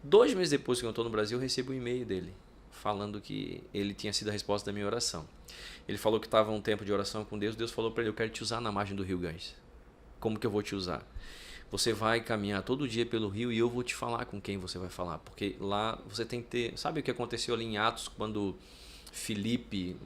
2 meses depois que eu estou no Brasil, eu recebo um e-mail dele, falando que ele tinha sido a resposta da minha oração. Ele falou que estava um tempo de oração com Deus. Deus falou para ele: eu quero te usar na margem do Rio Ganges. Como que eu vou te usar? Você vai caminhar todo dia pelo rio e eu vou te falar com quem você vai falar. Porque lá você tem que ter... Sabe o que aconteceu ali em Atos, quando Filipe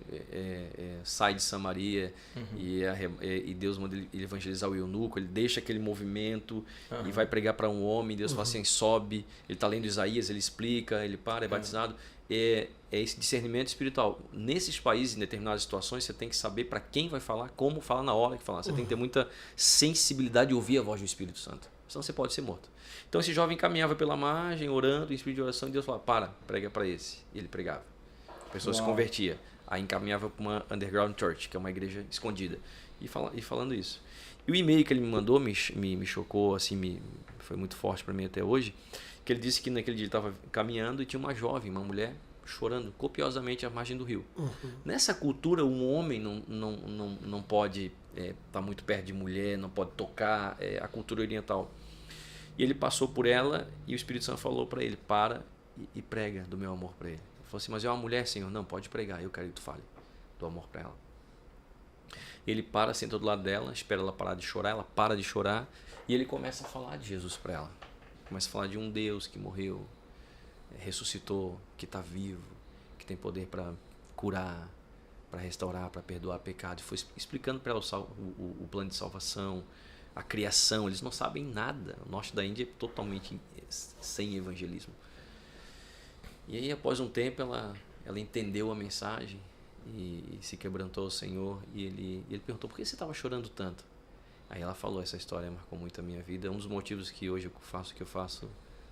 sai de Samaria e Deus manda ele evangelizar o eunuco? Ele deixa aquele movimento e vai pregar para um homem. Deus fala assim: sobe. Ele está lendo Isaías, ele explica, ele para, é batizado. É esse discernimento espiritual. Nesses países, em determinadas situações, você tem que saber para quem vai falar, como falar na hora que falar. Você tem que ter muita sensibilidade de ouvir a voz do Espírito Santo. Senão você pode ser morto. Então esse jovem caminhava pela margem, orando, em espírito de oração, e Deus falava: prega para esse. E ele pregava. A pessoa se convertia. Aí encaminhava para uma underground church, que é uma igreja escondida. E falando isso. E o e-mail que ele me mandou me chocou, assim, foi muito forte para mim até hoje. Que ele disse que naquele dia ele estava caminhando e tinha uma jovem, uma mulher, chorando copiosamente à margem do rio. Nessa cultura, um homem não pode estar muito perto de mulher, não pode tocar, a cultura oriental. E ele passou por ela e o Espírito Santo falou para ele: para e prega do meu amor para ele. Ele falou assim: mas é uma mulher, Senhor? Não, pode pregar, eu quero que tu fale do amor para ela. Ele para, senta do lado dela, espera ela parar de chorar, ela para de chorar e ele começa a falar de Jesus para ela. Começa a falar de um Deus que morreu, ressuscitou, que está vivo, que tem poder para curar, para restaurar, para perdoar pecado. E foi explicando para ela o plano de salvação, a criação. Eles não sabem nada. O norte da Índia é totalmente sem evangelismo. E aí, após um tempo, ela entendeu a mensagem e se quebrantou ao Senhor. E ele perguntou: por que você estava chorando tanto? Aí ela falou: essa história marcou muito a minha vida. Um dos motivos que hoje eu faço o que eu faço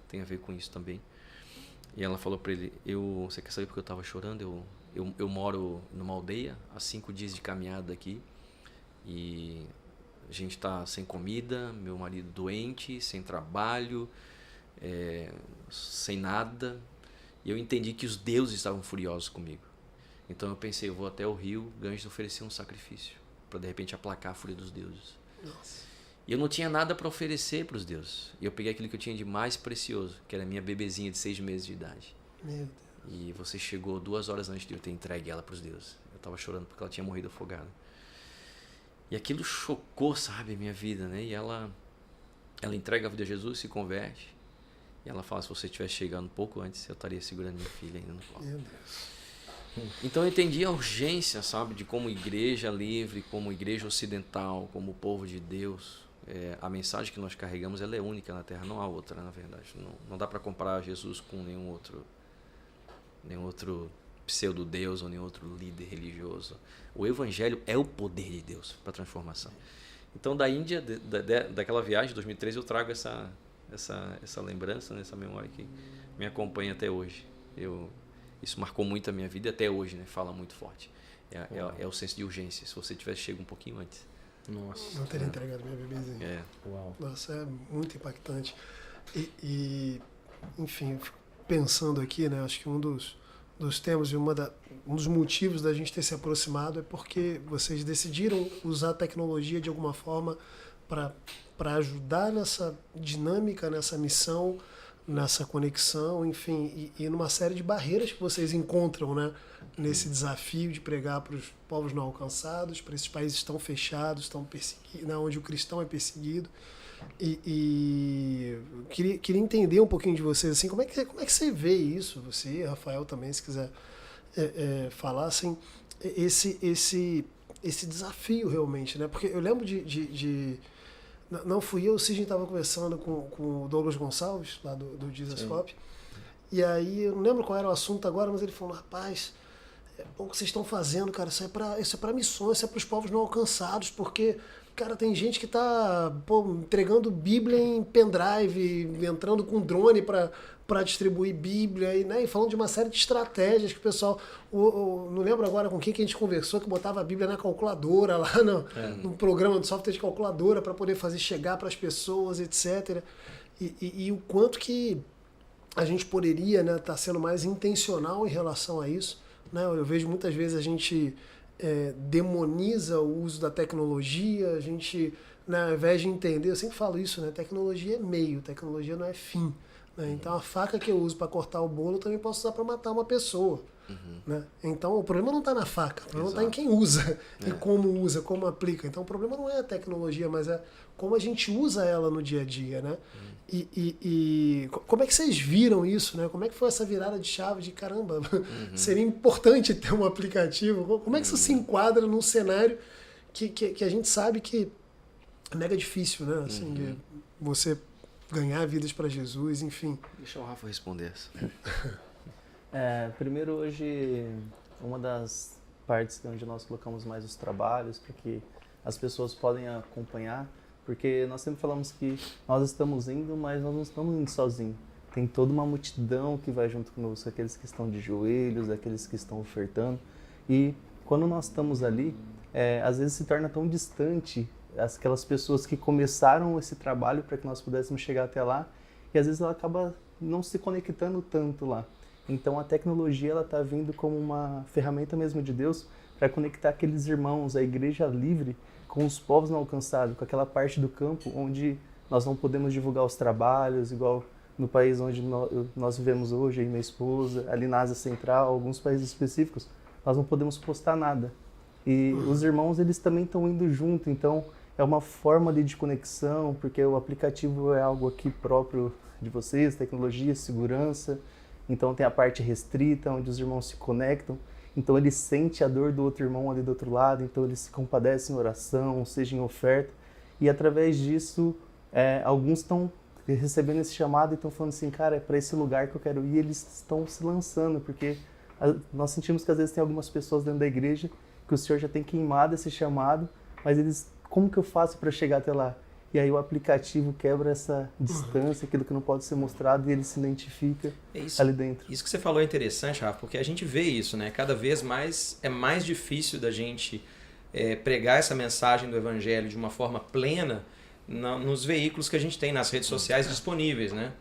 tem a ver com isso também. E ela falou para ele: você quer saber porque eu estava chorando? Eu moro numa aldeia, há 5 dias de caminhada daqui. E a gente está sem comida, meu marido doente, sem trabalho, sem nada. E eu entendi que os deuses estavam furiosos comigo. Então eu pensei: eu vou até o rio Ganges oferecer um sacrifício, para de repente aplacar a fúria dos deuses. Nossa. E eu não tinha nada para oferecer para os deuses. E eu peguei aquilo que eu tinha de mais precioso, que era a minha bebezinha de 6 meses de idade. Meu Deus. E você chegou 2 horas antes de eu ter entregue ela para os deuses. Eu estava chorando porque ela tinha morrido afogada. E aquilo chocou, sabe, a minha vida, né? E ela entrega a vida a Jesus, se converte. E ela fala: se você tivesse chegado um pouco antes, eu estaria segurando minha filha ainda no colo. Meu Deus. Então eu entendi a urgência, sabe, de como igreja livre, como igreja ocidental, como povo de Deus, a mensagem que nós carregamos, ela é única na Terra, não há outra, na verdade. Não dá para comparar Jesus com nenhum outro pseudo-deus ou nenhum outro líder religioso. O Evangelho é o poder de Deus para a transformação. Então, da Índia, daquela viagem de 2013, eu trago essa lembrança, essa memória que me acompanha até hoje. Isso marcou muito a minha vida e até hoje, né? Fala muito forte. É o senso de urgência. Se você tivesse chegado um pouquinho antes. Nossa. Não teria entregado minha bebezinha. Uau. Nossa, é muito impactante. Enfim, pensando aqui, né? Acho que um dos temas e um dos motivos da gente ter se aproximado é porque vocês decidiram usar a tecnologia de alguma forma para ajudar nessa dinâmica, nessa missão, nessa conexão, enfim, e numa série de barreiras que vocês encontram, né, nesse desafio de pregar para os povos não alcançados, para esses países tão fechados, tão perseguidos, né, onde o cristão é perseguido. E queria entender um pouquinho de vocês, assim, como é que você vê isso? Você, Rafael, também, se quiser falar, assim, esse desafio realmente, né? Porque eu lembro não fui eu, o Sidney estava conversando com o Douglas Gonçalves, lá do Jesus Cop, e aí, eu não lembro qual era o assunto agora, mas ele falou: rapaz, o que vocês estão fazendo, cara, isso é para missões, isso é para os povos não alcançados, porque, cara, tem gente que está entregando Bíblia em pendrive, entrando com drone para distribuir Bíblia, e falando de uma série de estratégias que o pessoal... não lembro agora com quem que a gente conversou, que botava a Bíblia na calculadora, lá no programa de software de calculadora, para poder fazer chegar para as pessoas, etc. E o quanto que a gente poderia, né, estar sendo mais intencional em relação a isso, né? Eu vejo muitas vezes a gente demoniza o uso da tecnologia, a gente, né, ao invés de entender, eu sempre falo isso, né? Tecnologia é meio, tecnologia não é fim. Né? Então a faca que eu uso para cortar o bolo eu também posso usar para matar uma pessoa. Né? Então o problema não está na faca, o problema está em quem usa e como usa, como aplica. Então o problema não é a tecnologia, mas é como a gente usa ela no dia a dia. Né? E como é que vocês viram isso? Né? Como é que foi essa virada de chave de caramba? Seria importante ter um aplicativo. Como é que isso se enquadra num cenário que a gente sabe que é mega difícil, né? Assim, de você ganhar vidas para Jesus, enfim. Deixa o Rafa responder essa. Primeiro, hoje, uma das partes onde nós colocamos mais os trabalhos para que as pessoas podem acompanhar, porque nós sempre falamos que nós estamos indo, mas nós não estamos indo sozinhos. Tem toda uma multidão que vai junto conosco, aqueles que estão de joelhos, aqueles que estão ofertando. E quando nós estamos ali, às vezes se torna tão distante aquelas pessoas que começaram esse trabalho para que nós pudéssemos chegar até lá, e às vezes ela acaba não se conectando tanto lá. Então a tecnologia ela está vindo como uma ferramenta mesmo de Deus para conectar aqueles irmãos, a igreja livre, com os povos não alcançados, com aquela parte do campo onde nós não podemos divulgar os trabalhos, igual no país onde nós vivemos hoje, aí minha esposa, ali na Ásia Central, alguns países específicos, nós não podemos postar nada. E os irmãos eles também estão indo junto, então é uma forma de conexão, porque o aplicativo é algo aqui próprio de vocês, tecnologia, segurança. Então tem a parte restrita, onde os irmãos se conectam. Então ele sente a dor do outro irmão ali do outro lado, então eles se compadecem em oração, seja em oferta. E através disso, alguns estão recebendo esse chamado e estão falando assim, cara, é para esse lugar que eu quero ir. E eles estão se lançando, porque nós sentimos que às vezes tem algumas pessoas dentro da igreja que o Senhor já tem queimado esse chamado, mas eles, como que eu faço para chegar até lá? E aí o aplicativo quebra essa distância, aquilo que não pode ser mostrado, e ele se identifica ali dentro. Isso que você falou é interessante, Rafa, porque a gente vê isso, né? Cada vez mais é mais difícil da gente pregar essa mensagem do Evangelho de uma forma plena nos veículos que a gente tem, nas redes sociais disponíveis, né?